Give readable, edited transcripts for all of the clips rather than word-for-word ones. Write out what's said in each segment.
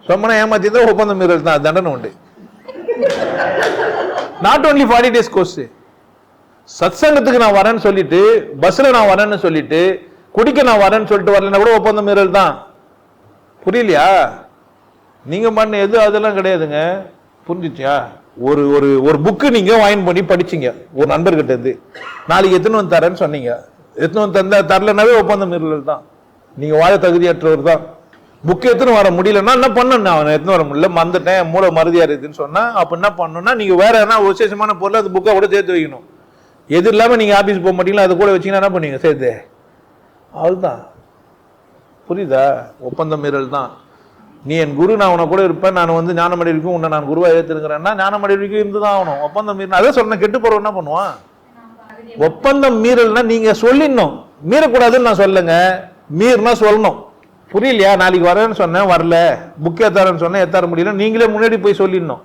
சொம்மனை ஏமாத்தி தான் ஒப்பந்தம் மீறல் தான், தண்டனை உண்டு. Not only 40 days course. சத்சங்கத்துக்கு நான் வரேன்னு சொல்லிட்டு, பஸ்ல நான் வரேன்னு சொல்லிட்டு, குடிக்க நான் வரேன்னு சொல்லிட்டு வரலன்னா கூட ஒப்பந்தம் மீறல் தான். புரியலையா? நீங்க பண்ண எது அதெல்லாம் கிடையாதுங்க. புரிஞ்சிச்சியா? ஒரு ஒரு ஒரு புக்கு நீங்க வாங்கி பண்ணி படிச்சீங்க ஒரு நண்பர்கிட்ட இருந்து, நாளைக்கு எத்தனை வந்து தரேன்னு சொன்னீங்க, எத்தனை வந்து தந்தா தரலனாவே ஒப்பந்தம் மீறல் தான். நீங்க வாழ தகுதியற்றவர் தான். புக்கு எத்தனை வர முடியலன்னா என்ன பண்ணணும்? அவன் எத்தனை வர முடியல, மறந்துட்டேன், மூளை மருதியா இருக்குன்னு சொன்னா அப்ப என்ன பண்ணணும்னா, நீங்க வேற என்ன விசேஷமான பொருள் அந்த புக்கை கூட சேர்த்து வைக்கணும். எது இல்லாம நீங்க ஆபீஸ் போக மாட்டீங்களா, அது கூட வச்சீங்கன்னா என்ன பண்ணுவீங்க சேர்த்து? அதுதான். புரியுதா? ஒப்பந்தம் மீறல் தான். நீ என் குரு, நான் உன கூட இருப்பேன், நான் வந்து ஞானமடை வரைக்கும் உன்னை நான் குருவா ஏத்துக்கிறேன்னா ஞானமடை வரைக்கும் இருந்துதான் ஆகணும். ஒப்பந்தம் மீறல் அதே சொன்ன, கெட்டு போறவன் என்ன பண்ணுவான்? ஒப்பந்தம் மீறல்னா நீங்க சொல்லிடணும், மீறக்கூடாதுன்னு நான் சொல்லுங்க, மீறினா சொல்லணும். புரியலையா? நாளைக்கு வரேன்னு சொன்னேன், வரல, புக் ஏத்தாரன்னு சொன்னேன், ஏத்தார முடியல, நீங்களே முன்னாடி போய் சொல்லிடணும்.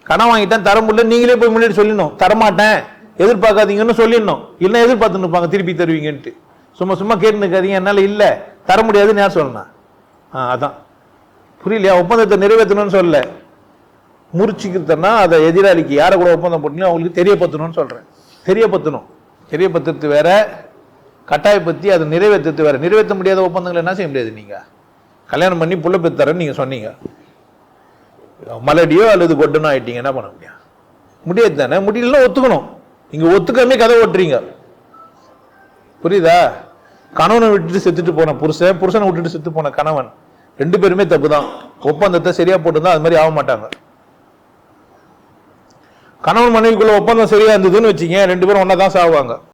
கடன் வாங்கிட்டேன் தர முடியல, நீங்களே போய் முன்னாடி சொல்லிடணும். தரமாட்டேன் எதிர்பார்க்காதீங்கன்னு சொல்லிடணும். இல்லை எதிர்பார்த்துன்னு இருப்பாங்க திருப்பி தருவீங்கன்ட்டு. சும்மா சும்மா கேட்டு இருக்காதீங்க, என்னால இல்ல தர முடியாதுன்னு யார் சொல்லணும்? அதான். புரியலையா? ஒப்பந்தத்தை நிறைவேற்றணும்னு சொல்ல, முறிச்சுக்கிறதுனா அதை எதிராளிக்கு யாரை கூட ஒப்பந்தம் போட்டீங்களோ அவங்களுக்கு தெரியப்படுத்தணும்னு சொல்றேன். தெரியப்படுத்தணும். தெரியப்படுத்துறது வேற, கட்டாயப்படுத்தி அதை நிறைவேற்றது வேற. நிறைவேற்ற முடியாத ஒப்பந்தங்களை என்ன செய்ய முடியாது. நீங்க கல்யாணம் பண்ணி புள்ள பெத்தரன்னு நீங்க சொன்னீங்க, மலடியோ அல்லது கொட்டனோ ஆயிட்டீங்க, என்ன பண்ண முடியும்? முடியாது தானே. முடியலன்னா ஒத்துக்கணும். நீங்க ஒத்துக்காமே கதை ஓட்டுறீங்க. புரியுதா? கணவனை விட்டுட்டு செத்துட்டு போன புருஷன், புருஷனை விட்டுட்டு செத்து போன கணவன், ரெண்டு பேருமே தப்பு தான். ஒப்பந்தத்தை சரியா போட்டுதான் அது மாதிரி ஆக மாட்டாங்க. கணவன் மனைவிக்குள்ள ஒப்பந்தம் சரியா இருந்ததுன்னு வச்சுங்க, ரெண்டு பேரும் ஒன்னா தான் சாவாங்க.